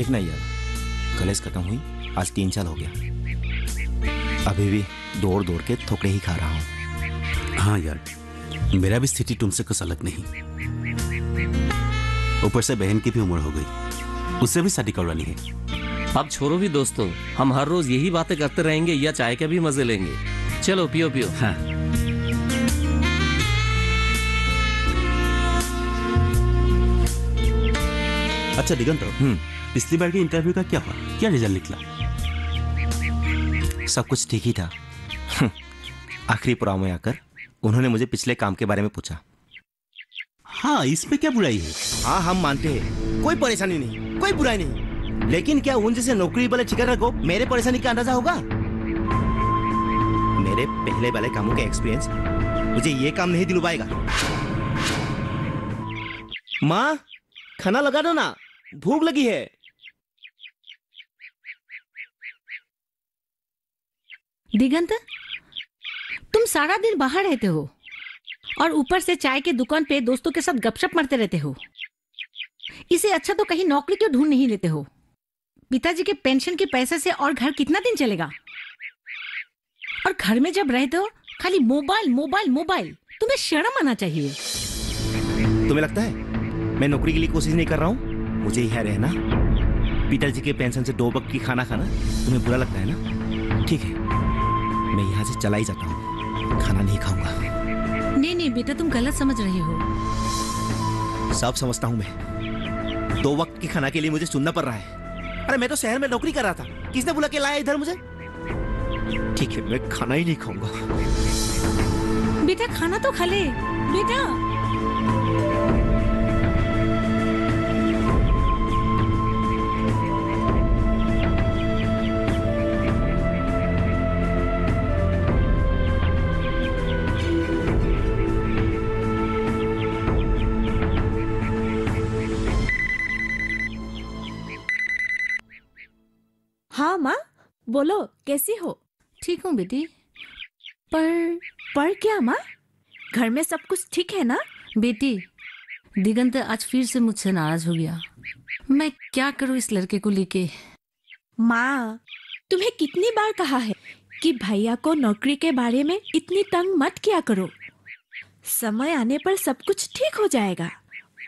देखना यार, कॉलेज खत्म हुई आज 3 साल हो गया, अभी भी दौड़ दौड़ के थोकड़े ही खा रहा हूँ। हाँ यार, मेरा भी स्थिति तुमसे कुछ अलग नहीं। ऊपर से बहन की भी उम्र हो गई, उससे भी शादी करवानी है। अब छोड़ो भी दोस्तों, हम हर रोज यही बातें करते रहेंगे या चाय के भी मजे लेंगे। चलो पियो पियो। हाँ। अच्छा दिगंत, पिछली बार के इंटरव्यू का क्या हुआ? क्या रिजल्ट निकला? सब कुछ ठीक ही था। आखिरी पड़ाव में आकर उन्होंने मुझे पिछले काम के बारे में पूछा। हाँ, इसमें क्या बुराई है? हाँ, हम मानते हैं, कोई परेशानी नहीं, कोई बुराई नहीं, लेकिन क्या उन जैसे नौकरी वाले ठिकाना को मेरे परेशानी का अंदाजा होगा? मेरे पहले वाले कामों का एक्सपीरियंस मुझे ये काम नहीं दिलवाएगा। माँ, खाना लगा दो ना, भूख लगी है। दिगंत, तुम सारा दिन बाहर रहते हो और ऊपर से चाय के दुकान पे दोस्तों के साथ गपशप मारते रहते हो। इसे अच्छा तो कहीं नौकरी क्यों ढूंढ नहीं लेते हो? पिताजी के पेंशन के पैसे से और घर कितना दिन चलेगा? और घर में जब रहते हो खाली मोबाइल मोबाइल मोबाइल। तुम्हें शर्म आना चाहिए। तुम्हें लगता है मैं नौकरी के लिए कोशिश नहीं कर रहा हूँ? मुझे यहाँ रहना, पिताजी के पेंशन से 2 वक्त की खाना खाना तुम्हें बुरा लगता है ना? ठीक है, मैं यहाँ से चला ही जाता हूँ, खाना नहीं खाऊंगा। नहीं नहीं बेटा, तुम गलत समझ रहे हो। सब समझता हूँ मैं, 2 वक्त की खाना के लिए मुझे सुनना पड़ रहा है। अरे मैं तो शहर में नौकरी कर रहा था, किसने बुला के लाया इधर मुझे? ठीक है, मैं खाना ही नहीं खाऊंगा। बेटा खाना तो खा ले बेटा। हाँ माँ, बोलो कैसी हो? ठीक हूँ बेटी। पर क्या माँ? घर में सब कुछ ठीक है ना? बेटी, दिगंत आज फिर से मुझसे नाराज हो गया। मैं क्या करूँ इस लड़के को लेके? माँ, तुम्हें कितनी बार कहा है कि भैया को नौकरी के बारे में इतनी तंग मत किया करो। समय आने पर सब कुछ ठीक हो जाएगा।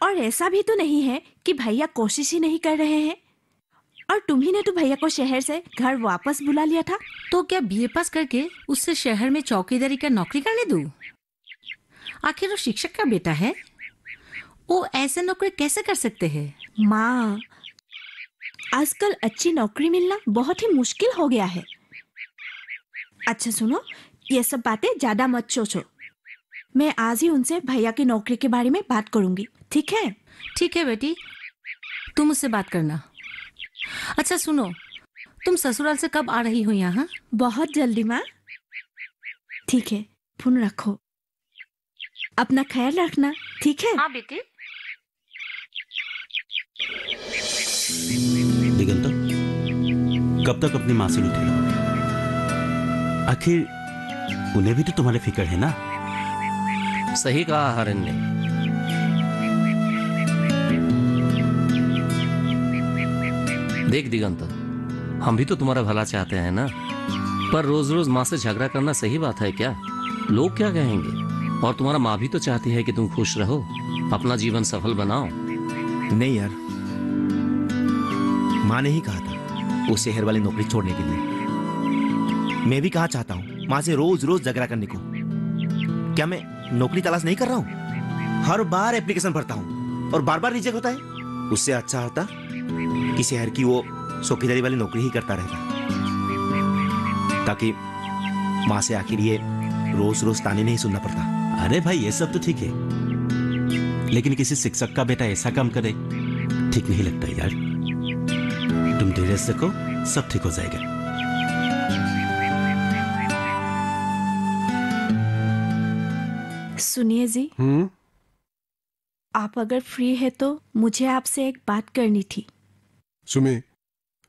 और ऐसा भी तो नहीं है कि भैया कोशिश ही नहीं कर रहे हैं। और तुम्ही ने तो भैया को शहर से घर वापस बुला लिया था। तो क्या बीए पास करके उससे शहर में चौकीदारी का नौकरी करने दूं? आखिर वो शिक्षक का बेटा है, वो ऐसे नौकरी कैसे कर सकते हैं? माँ, आजकल अच्छी नौकरी मिलना बहुत ही मुश्किल हो गया है। अच्छा सुनो, ये सब बातें ज्यादा मत सोचो। मैं आज ही उनसे भैया की नौकरी के बारे में बात करूंगी, ठीक है? ठीक है बेटी, तुम उससे बात करना। अच्छा सुनो, तुम ससुराल से कब आ रही हो यहाँ? बहुत जल्दी माँ। ठीक है, फोन रखो। अपना ख्याल रखना, ठीक है? हाँ बेटी। दिगंत, कब तक अपनी माँ से रूठे रहोगे? आखिर उन्हें भी तो तुम्हारे फिक्र है ना? सही कहा हरिन ने। देख दिगंत, हम भी तो तुम्हारा भला चाहते हैं ना, पर रोज रोज माँ से झगड़ा करना सही बात है क्या? लोग क्या कहेंगे? और तुम्हारा माँ भी तो चाहती है कि तुम खुश रहो, अपना जीवन सफल बनाओ। नहीं यार, माँ ने ही कहा था वो शहर वाली नौकरी छोड़ने के लिए। मैं भी कहा चाहता हूँ माँ से रोज रोज झगड़ा करने को। क्या मैं नौकरी तलाश नहीं कर रहा हूँ? हर बार एप्लीकेशन भरता हूँ और बार बार रिजेक्ट होता है। उससे अच्छा होता कि शहर की वो चौकीदारी वाली नौकरी ही करता रहता, ताकि माँ से आखिर ये रोज रोज ताने नहीं सुनना पड़ता। अरे भाई, ये सब तो ठीक है, लेकिन किसी शिक्षक का बेटा ऐसा काम करे ठीक नहीं लगता यार। तुम धीरे से देखो, सब ठीक हो जाएगा। सुनिए जी, आप अगर फ्री है तो मुझे आपसे एक बात करनी थी। सुमी,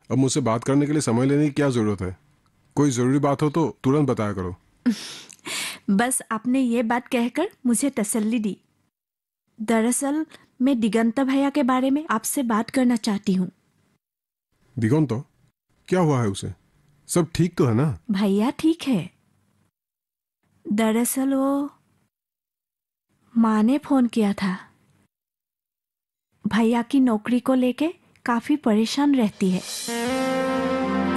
अब मुझसे बात करने के लिए समय लेने की क्या जरूरत है? कोई जरूरी बात हो तो तुरंत बताया करो। बस आपने ये बात कहकर मुझे तसल्ली दी। दरअसल मैं दिगंत भैया के बारे में आपसे बात करना चाहती हूँ। दिगंत, क्या हुआ है उसे? सब ठीक तो है ना? भैया ठीक है। दरअसल वो माँ ने फोन किया था। भैया की नौकरी को लेके काफी परेशान रहती है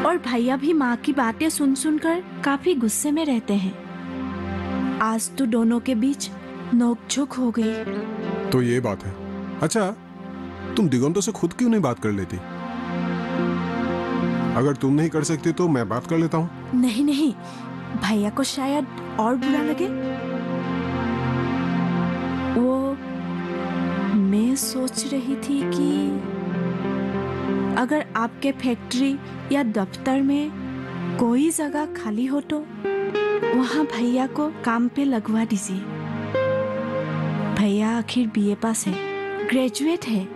और भैया भी माँ की बातें सुन सुनकर काफी गुस्से में रहते हैं। आज तो दोनों के बीच नोकझोंक हो गई। तो ये बात है। अच्छा, तुम दिगंतों से खुद क्यों नहीं बात कर लेती? अगर तुम नहीं कर सकती तो मैं बात कर लेता हूँ। नहीं नहीं, भैया को शायद और बुरा लगे। वो मैं सोच रही थी कि अगर आपके फैक्ट्री या दफ्तर में कोई जगह खाली हो तो वहाँ भैया को काम पे लगवा दीजिए। भैया आखिर बीए पास है, ग्रेजुएट है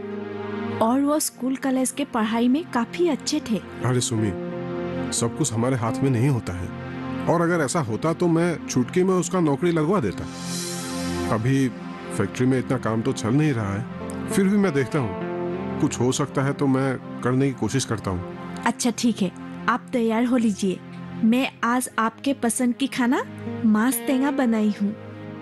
और वो स्कूल कॉलेज के पढ़ाई में काफी अच्छे थे। अरे सुमी, सब कुछ हमारे हाथ में नहीं होता है, और अगर ऐसा होता तो मैं चुटकी में उसका नौकरी लगवा देता। अभी फैक्ट्री में इतना काम तो चल नहीं रहा है, फिर भी मैं देखता हूँ कुछ हो सकता है तो मैं करने की कोशिश करता हूँ। अच्छा ठीक है, आप तैयार हो लीजिए। मैं आज आपके पसंद की खाना मांस टेंगा बनाई हूँ।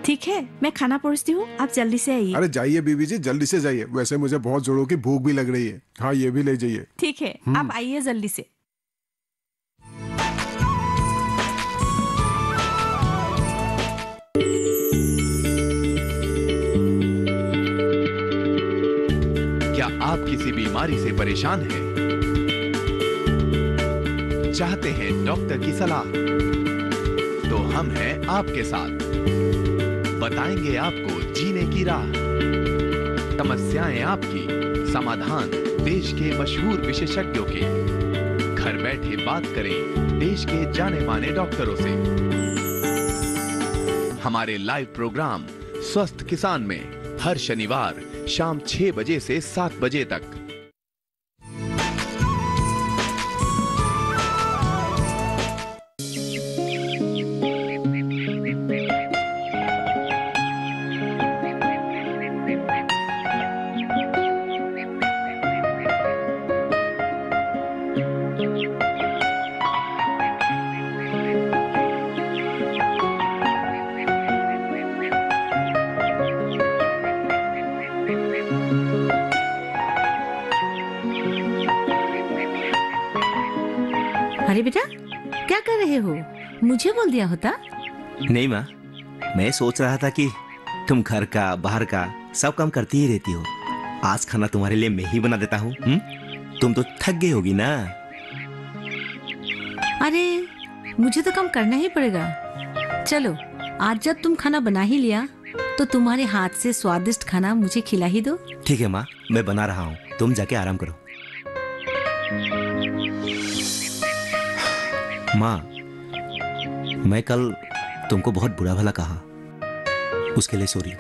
ठीक है, मैं खाना परोसती हूँ, आप जल्दी से आइए। अरे जाइए बीबी जी, जल्दी से जाइए। वैसे मुझे बहुत जोरों की भूख भी लग रही है। हाँ, ये भी ले जाइए। ठीक है, आप आइए जल्दी से। क्या आप किसी बीमारी से परेशान हैं? चाहते हैं डॉक्टर की सलाह? तो हम हैं आपके साथ, बताएंगे आपको जीने की राह। समस्याएं आपकी, समाधान देश के मशहूर विशेषज्ञों के। घर बैठे बात करें देश के जाने माने डॉक्टरों से। हमारे लाइव प्रोग्राम स्वस्थ किसान में हर शनिवार शाम 6 बजे से 7 बजे तक। अरे बेटा, क्या कर रहे हो? मुझे बोल दिया होता। नहीं माँ, मैं सोच रहा था कि तुम घर का बाहर का सब काम करती ही रहती हो। आज खाना तुम्हारे लिए मैं ही बना देता हूँ। तुम तो थक गई होगी ना। अरे मुझे तो काम करना ही पड़ेगा। चलो, आज जब तुम खाना बना ही लिया तो तुम्हारे हाथ से स्वादिष्ट खाना मुझे खिला ही दो। ठीक है माँ, मैं बना रहा हूँ, तुम जाके आराम करो। माँ, मैं कल तुमको बहुत बुरा भला कहा, उसके लिए सॉरी।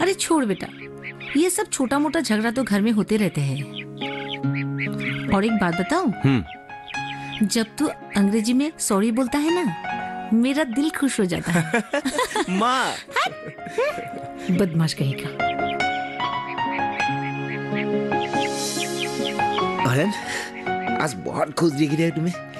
अरे छोड़ बेटा, ये सब छोटा मोटा झगड़ा तो घर में होते रहते हैं। और एक बात बताऊं, जब तू अंग्रेजी में सॉरी बोलता है ना, मेरा दिल खुश हो जाता है। माँ, बदमाश कहेगा। अरे आज बहुत खुश दिख रही है तुम्हें।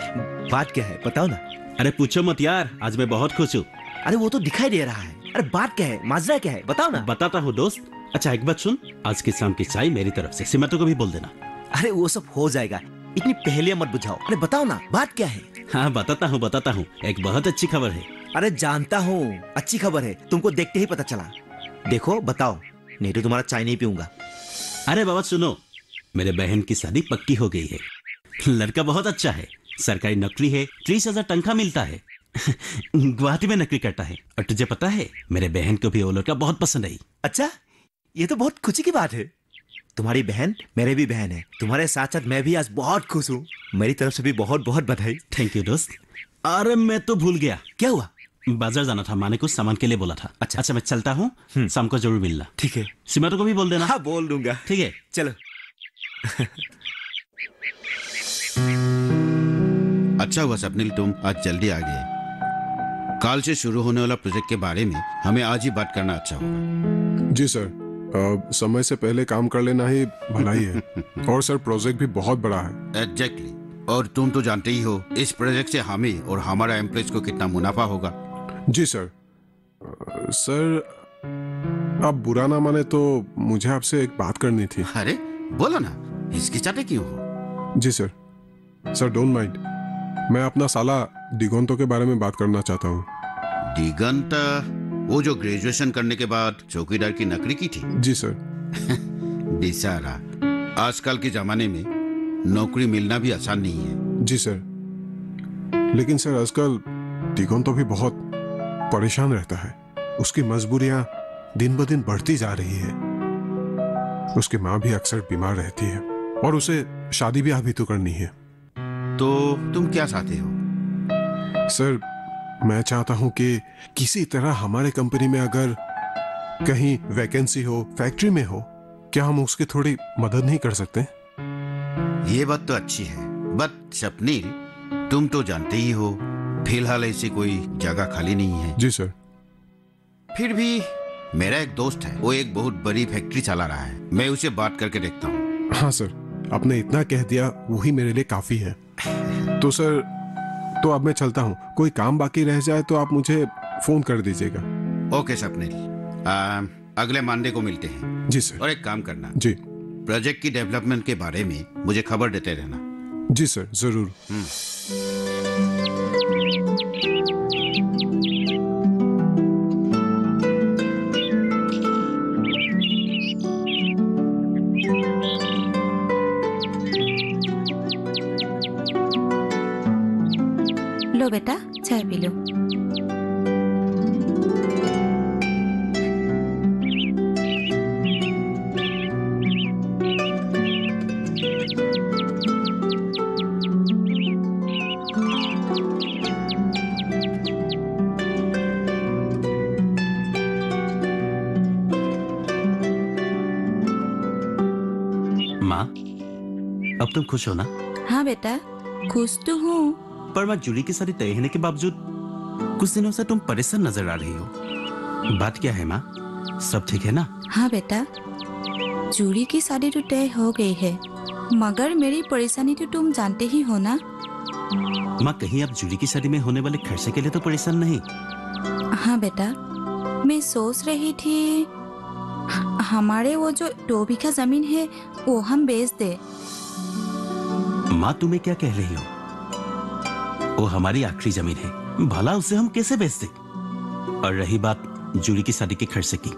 बात क्या है बताओ ना। अरे पूछो मत यार, आज मैं बहुत खुश हूँ। अरे वो तो दिखाई दे रहा है। अरे बात क्या है, माजरा क्या है, बताओ ना। बताता हूँ दोस्त। अच्छा एक बात सुन, आज की शाम की चाय मेरी तरफ से, सिमरतो को भी बोल देना। अरे वो सब हो जाएगा, इतनी पहेलियां मत बुझाओ। अरे बताओ ना, बात क्या है। हाँ बताता हूँ, एक बहुत अच्छी खबर है। अरे जानता हूँ अच्छी खबर है, तुमको देखते ही पता चला। देखो बताओ, नहीं तो तुम्हारा चाय नहीं पीऊंगा। अरे बाबा सुनो, मेरे बहन की शादी पक्की हो गई है। लड़का बहुत अच्छा है, सरकारी नौकरी है, 30,000 तनख्वाह मिलता है। गुवाहाटी में नौकरी करता है। और तुझे पता है, मेरे बहन को भी वो लड़का बहुत पसंद आई। अच्छा, ये तो बहुत खुशी की बात है। तुम्हारी बहन मेरे भी बहन है, तुम्हारे साथ साथ मैं भी आज बहुत खुश हूँ। मेरी तरफ से भी बहुत बहुत बधाई। थैंक यू दोस्त। अरे मैं तो भूल गया। क्या हुआ? बाजार जाना था, माँ ने कुछ सामान के लिए बोला था। अच्छा मैं चलता हूँ, शाम को जरूर मिलना। ठीक है। सिमरतो को भी बोल देना। हाँ बोल दूंगा। ठीक है चलो। अच्छा हुआ स्वप्निल, तुम आज जल्दी आ गए। कल से शुरू होने वाला प्रोजेक्ट के बारे में हमें आज ही बात करना अच्छा होगा। जी सर, समय से पहले काम कर लेना ही भलाई है। और सर प्रोजेक्ट भी बहुत बड़ा है। एग्जैक्टली। और तुम तो जानते ही हो इस प्रोजेक्ट से हमें और हमारा एम्प्लॉयज को कितना मुनाफा होगा। जी सर। सर, आप बुरा ना माने तो मुझे आपसे एक बात करनी थी। अरे बोलो ना, हिचकिचाते क्यों हो? जी सर। सर डोंट माइंड, मैं अपना साला दिगंतो के बारे में बात करना चाहता हूँ। दिगंत, वो जो ग्रेजुएशन करने के बाद चौकीदार की नौकरी की थी? जी सर। बेचारा, आजकल के जमाने में नौकरी मिलना भी आसान नहीं है। जी सर, लेकिन सर आजकल दिगंतो भी बहुत परेशान रहता है। उसकी मजबूरियां दिन ब दिन बढ़ती जा रही है। उसकी माँ भी अक्सर बीमार रहती है और उसे शादी ब्याह भी तो करनी है। तो तुम क्या चाहते हो? सर, मैं चाहता हूं कि किसी तरह हमारे कंपनी में अगर कहीं वैकेंसी हो, फैक्ट्री में हो, क्या हम उसकी थोड़ी मदद नहीं कर सकते? ये बात तो अच्छी है, बट स्वप्निल, तुम तो जानते ही हो फिलहाल ऐसी कोई जगह खाली नहीं है। जी सर। फिर भी मेरा एक दोस्त है, वो एक बहुत बड़ी फैक्ट्री चला रहा है, मैं उसे बात करके देखता हूँ। हाँ सर, आपने इतना कह दिया वही मेरे लिए काफी है। तो सर, तो अब मैं चलता हूँ। कोई काम बाकी रह जाए तो आप मुझे फोन कर दीजिएगा। ओके स्वप्निल, अगले मंडे को मिलते हैं। जी सर। और एक काम करना जी, प्रोजेक्ट की डेवलपमेंट के बारे में मुझे खबर देते रहना। जी सर, जरूर। लो बेटा, चाय पी लो। माँ, अब तुम खुश हो ना? हाँ बेटा, खुश तो हूँ। पर मैं जूली की शादी तय होने के बावजूद कुछ दिनों से तुम परेशान नजर आ रही हो। बात क्या है माँ, सब ठीक है ना? हाँ बेटा, जूली की शादी तो तय हो गई है, मगर मेरी परेशानी तो तुम जानते ही हो ना। माँ, कहीं आप जूली की शादी में होने वाले खर्चे के लिए तो परेशान नहीं? हाँ बेटा, मैं सोच रही थी हमारे वो जो 2 बीघा जमीन है वो हम बेच दे। माँ, तुम्हें क्या कह रही हो? वो हमारी आखिरी जमीन है, भला उसे हम कैसे बेच दें? और रही बात जूली की शादी के खर्चे की,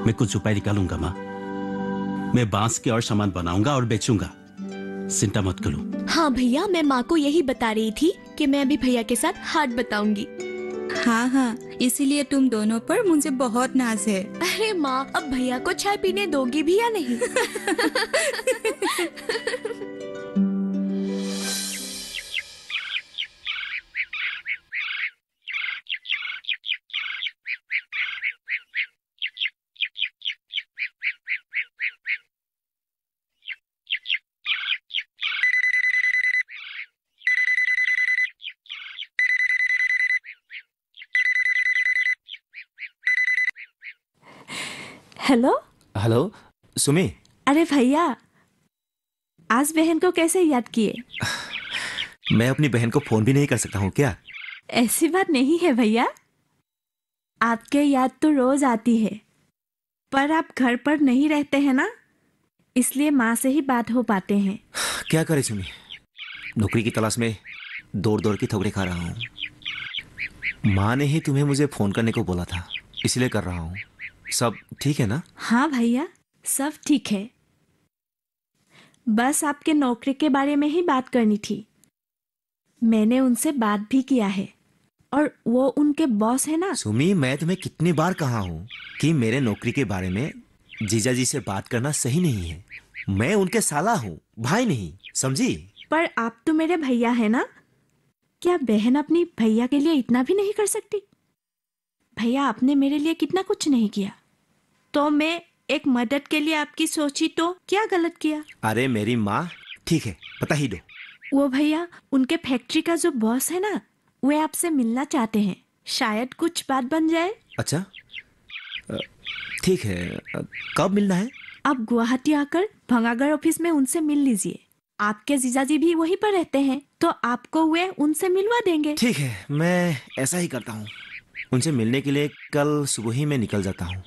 मैं कुछ उपाय निकालूंगा माँ। मैं बांस के और सामान बनाऊंगा और बेचूंगा, चिंता मत करो। हाँ भैया, मैं माँ को यही बता रही थी कि मैं अभी भैया के साथ हाट बताऊंगी। हाँ हाँ, इसीलिए तुम दोनों पर मुझे बहुत नाज है। अरे माँ, अब भैया को चाय पीने दोगी भी या नहीं? हेलो। हेलो सुमी। अरे भैया, आज बहन को कैसे याद किए? मैं अपनी बहन को फोन भी नहीं कर सकता हूँ क्या? ऐसी बात नहीं है भैया, आपके याद तो रोज आती है, पर आप घर पर नहीं रहते हैं ना, इसलिए माँ से ही बात हो पाते हैं। क्या करे सुमी, नौकरी की तलाश में दौड़ दौड़ की ठोकरें खा रहा हूँ। माँ ने ही तुम्हें मुझे फोन करने को बोला था, इसलिए कर रहा हूँ। सब ठीक है ना? हाँ भैया, सब ठीक है, बस आपके नौकरी के बारे में ही बात करनी थी। मैंने उनसे बात भी किया है और वो उनके बॉस है ना। सुमी, मैं तुम्हें कितनी बार कहा हूँ कि मेरे नौकरी के बारे में जीजा जी से बात करना सही नहीं है। मैं उनके साला हूँ, भाई नहीं, समझी? पर आप तो मेरे भैया है ना, क्या बहन अपनी भैया के लिए इतना भी नहीं कर सकती? भैया, आपने मेरे लिए कितना कुछ नहीं किया, तो मैं एक मदद के लिए आपकी सोची तो क्या गलत किया? अरे मेरी माँ, ठीक है, बता ही दो। वो भैया, उनके फैक्ट्री का जो बॉस है ना, वे आपसे मिलना चाहते हैं, शायद कुछ बात बन जाए। अच्छा, ठीक है, कब मिलना है? आप गुवाहाटी आकर भंगागर ऑफिस में उनसे मिल लीजिए। आपके जीजाजी भी वहीं पर रहते हैं, तो आपको वे उनसे मिलवा देंगे। ठीक है, मैं ऐसा ही करता हूँ। उनसे मिलने के लिए कल सुबह ही मैं निकल जाता हूँ।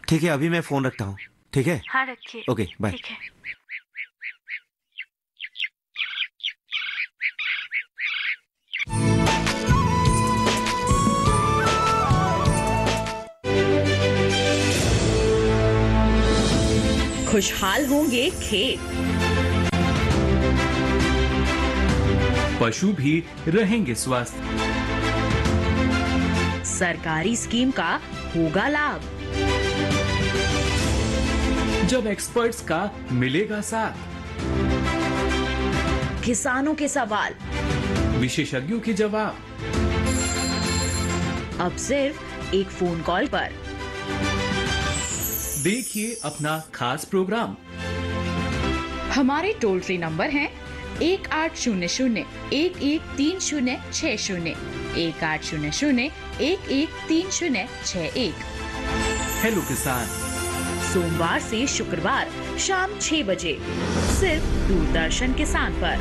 ठीक है, अभी मैं फोन रखता हूँ। ठीक है? हाँ रखिए। Okay, bye. ठीक है। खुशहाल होंगे खेत, पशु भी रहेंगे स्वस्थ, सरकारी स्कीम का होगा लाभ, जब एक्सपर्ट्स का मिलेगा साथ, किसानों के सवाल, विशेषज्ञों के जवाब, अब सिर्फ एक फोन कॉल पर। देखिए अपना खास प्रोग्राम। हमारे टोल फ्री नंबर हैं 1800-113060, 1800-113061। हेलो किसान, सोमवार से शुक्रवार शाम 6 बजे सिर्फ दूरदर्शन किसान पर।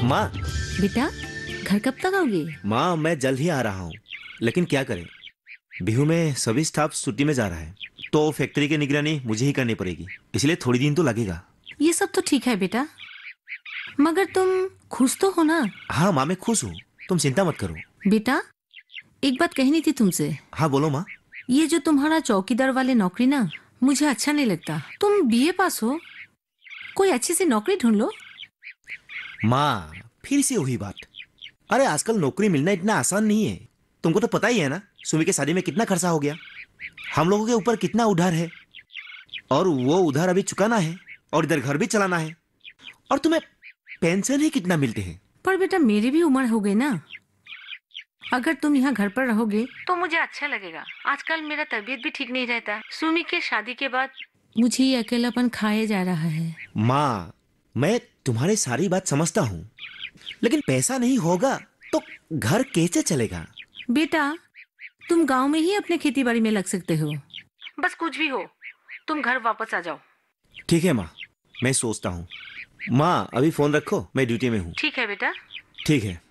माँ। बेटा, घर कब तक आओगे? माँ, मैं जल्द ही आ रहा हूँ, लेकिन क्या करें, बिहू में सभी स्टाफ छुट्टी में जा रहा है, तो फैक्ट्री की निगरानी मुझे ही करनी पड़ेगी, इसलिए थोड़ी दिन तो लगेगा। ये सब तो ठीक है बेटा, मगर तुम खुश तो हो ना? हाँ माँ, मैं खुश हूँ, तुम चिंता मत करो। बेटा, एक बात कहनी थी तुमसे। हाँ बोलो माँ। ये जो तुम्हारा चौकीदार वाले नौकरी ना, मुझे अच्छा नहीं लगता। तुम बीए पास हो, कोई अच्छी सी नौकरी ढूंढ लो। माँ, फिर से वही बात। अरे आजकल नौकरी मिलना इतना आसान नहीं है, तुमको तो पता ही है ना, सुमी के शादी में कितना खर्चा हो गया, हम लोगों के ऊपर कितना उधार है, और वो उधार अभी चुकाना है, और इधर घर भी चलाना है, और तुम्हें पेंशन ही कितना मिलते हैं। पर बेटा, मेरी भी उम्र हो गई ना, अगर तुम यहाँ घर पर रहोगे तो मुझे अच्छा लगेगा। आजकल मेरा तबीयत भी ठीक नहीं रहता, सुमी के शादी के बाद मुझे ये अकेलापन खाया जा रहा है। माँ, मैं तुम्हारी सारी बात समझता हूँ, लेकिन पैसा नहीं होगा तो घर कैसे चलेगा? बेटा, तुम गांव में ही अपने खेती बाड़ी में लग सकते हो। बस कुछ भी हो, तुम घर वापस आ जाओ। ठीक है माँ, मैं सोचता हूँ। माँ, अभी फोन रखो, मैं ड्यूटी में हूँ। ठीक है बेटा। ठीक है।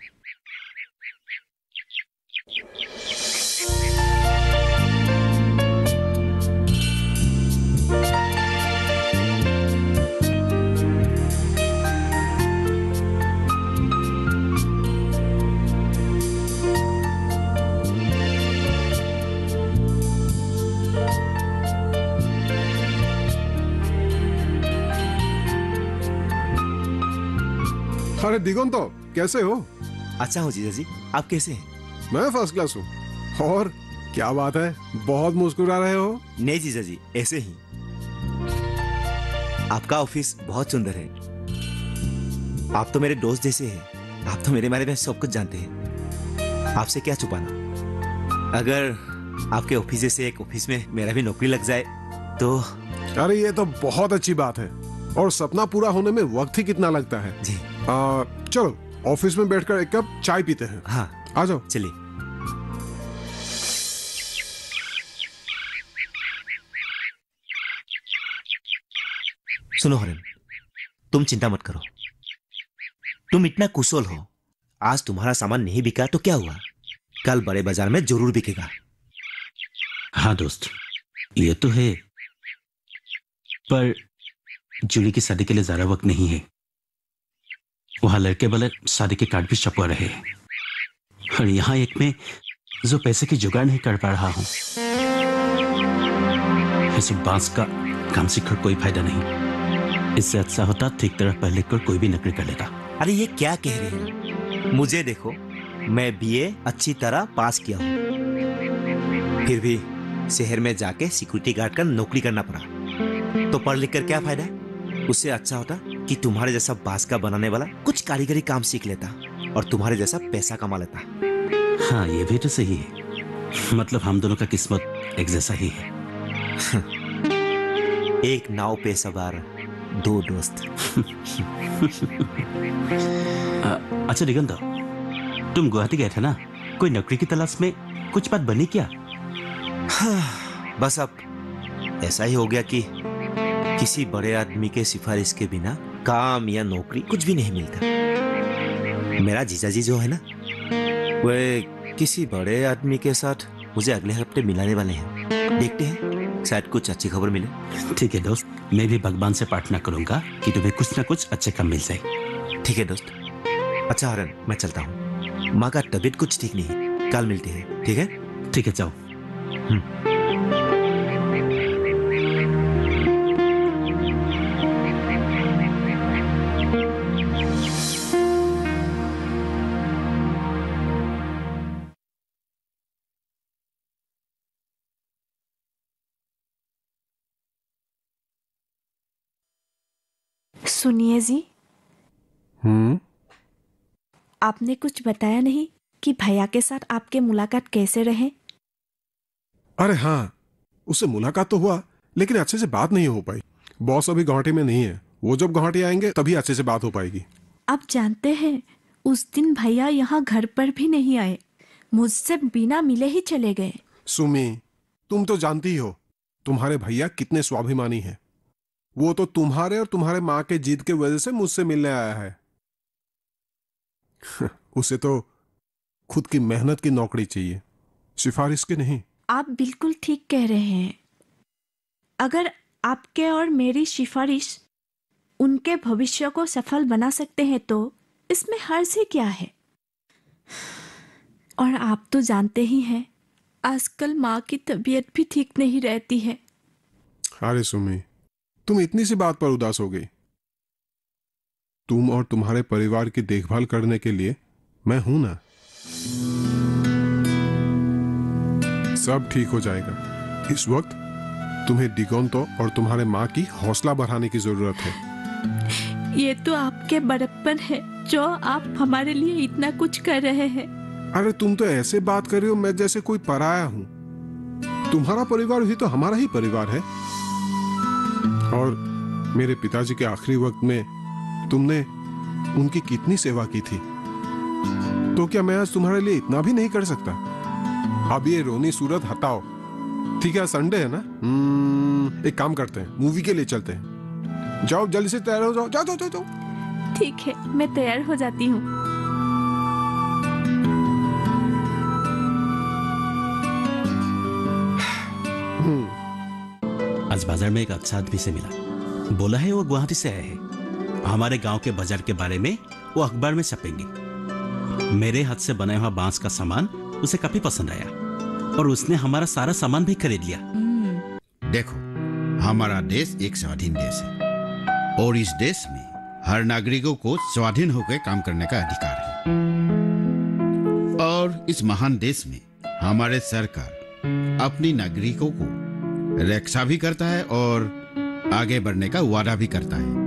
अरे दिगंतो, कैसे हो? अच्छा हूँ जीजा जी, आप कैसे हैं? मैं फर्स्ट क्लास हूँ। और क्या बात है, बहुत मुस्कुरा रहे हो? नहीं जीजा जी, ऐसे ही। आपका ऑफिस बहुत सुंदर है, आप तो मेरे दोस्त जैसे हैं, आप तो मेरे बारे में सब कुछ जानते हैं, आपसे क्या छुपाना। अगर आपके ऑफिस जैसे एक ऑफिस में मेरा भी नौकरी लग जाए तो। अरे ये तो बहुत अच्छी बात है, और सपना पूरा होने में वक्त ही कितना लगता है जी। चलो ऑफिस में बैठकर एक कप चाय पीते हैं। हाँ आ जाओ। चलिए। सुनो हरन, तुम चिंता मत करो, तुम इतना कुशल हो, आज तुम्हारा सामान नहीं बिका तो क्या हुआ, कल बड़े बाजार में जरूर बिकेगा। हाँ दोस्त, ये तो है, पर जूली की शादी के लिए ज्यादा वक्त नहीं है। वहां लड़के वाले शादी के कार्ड भी छपवा रहे हैं, और यहाँ एक में जो पैसे की जुगाड़ नहीं कर पा रहा हूं। ऐसे बांस का काम सीखकर कोई फायदा नहीं, इससे अच्छा होता ठीक तरह पढ़ लिख कर कोई भी नौकरी कर लेता। अरे ये क्या कह रहे हैं, मुझे देखो, मैं बीए अच्छी तरह पास किया हूँ, फिर भी शहर में जाके सिक्योरिटी गार्ड का नौकरी करना पड़ा, तो पढ़ लिख कर क्या फायदा है? उससे अच्छा होता कि तुम्हारे जैसा बांस का बनाने वाला कुछ कारीगरी काम सीख लेता, और तुम्हारे जैसा पैसा कमा लेता। हाँ, ये भी तो सही है। मतलब हम दोनों का किस्मत एक जैसा ही है। एक नाव पे सवार दो दोस्त। अच्छा दिगंत, तुम गुवाहाटी गए थे ना, कोई नौकरी की तलाश में कुछ बात बनी क्या? बस अब ऐसा ही हो गया कि किसी बड़े आदमी के सिफारिश के बिना काम या नौकरी कुछ भी नहीं मिलता। मेरा जीजाजी जो है ना, वह किसी बड़े आदमी के साथ मुझे अगले हफ्ते मिलाने वाले हैं। देखते हैं, शायद कुछ अच्छी खबर मिले। ठीक है दोस्त, मैं भी भगवान से प्रार्थना करूंगा कि तुम्हें कुछ ना कुछ अच्छे काम मिल जाए। ठीक है दोस्त। अच्छा हरन, मैं चलता हूँ, माँ का तबीयत कुछ ठीक नहीं है। कल मिलते हैं, ठीक है? ठीक है, जाओ। सुनिए जी, आपने कुछ बताया नहीं कि भैया के साथ आपके मुलाकात कैसे रहे? अरे हाँ, उससे मुलाकात तो हुआ, लेकिन अच्छे से बात नहीं हो पाई। बॉस अभी गुवाहाटी में नहीं है, वो जब गुवाहाटी आएंगे तभी अच्छे से बात हो पाएगी। आप जानते हैं, उस दिन भैया यहाँ घर पर भी नहीं आए, मुझसे बिना मिले ही चले गए। सुमी, तुम तो जानती ही हो तुम्हारे भैया कितने स्वाभिमानी हैं। वो तो तुम्हारे और तुम्हारे माँ के जिद के वजह से मुझसे मिलने आया है। उसे तो खुद की मेहनत की नौकरी चाहिए, सिफारिश की नहीं। आप बिल्कुल ठीक कह रहे हैं। अगर आपके और मेरी सिफारिश उनके भविष्य को सफल बना सकते हैं तो इसमें हर्ज ही क्या है। और आप तो जानते ही हैं, आजकल माँ की तबीयत भी ठीक नहीं रहती है। अरे सुमी, तुम इतनी सी बात पर उदास हो गई। तुम और तुम्हारे परिवार की देखभाल करने के लिए मैं हूं ना। सब ठीक हो जाएगा। इस वक्त तुम्हें दिगंतो और तुम्हारे माँ की हौसला बढ़ाने की जरूरत है। ये तो आपके बड़प्पन है जो आप हमारे लिए इतना कुछ कर रहे हैं। अरे तुम तो ऐसे बात कर रही हो मैं जैसे कोई पराया हूं। तुम्हारा परिवार भी तो हमारा ही परिवार है। और मेरे पिताजी के आखिरी वक्त में तुमने उनकी कितनी सेवा की थी, तो क्या मैं आज तुम्हारे लिए इतना भी नहीं कर सकता? अब ये रोनी सूरत हटाओ, ठीक है? संडे है ना, एक काम करते हैं, मूवी के लिए चलते हैं। जाओ जल्दी से तैयार हो जाओ। जाओ जाओ जाओ। ठीक है, मैं तैयार हो जाती हूँ। आज बाजार में एक अच्छा आदमी से मिला। बोला है वो गुवाहाटी से आए हैं। हमारे गांव के बाजार के बारे में वो अखबार में छपेंगे। मेरे हाथ से बनाया हुआ बांस का सामान उसे काफी पसंद आया और उसने हमारा सारा सामान भी खरीद लिया। देखो, हमारा देश एक स्वाधीन देश है और इस देश में हर नागरिकों को स्वाधीन होकर काम करने का अधिकार है। और इस महान देश में हमारे सरकार अपनी नागरिकों को रक्षा भी करता है और आगे बढ़ने का वादा भी करता है।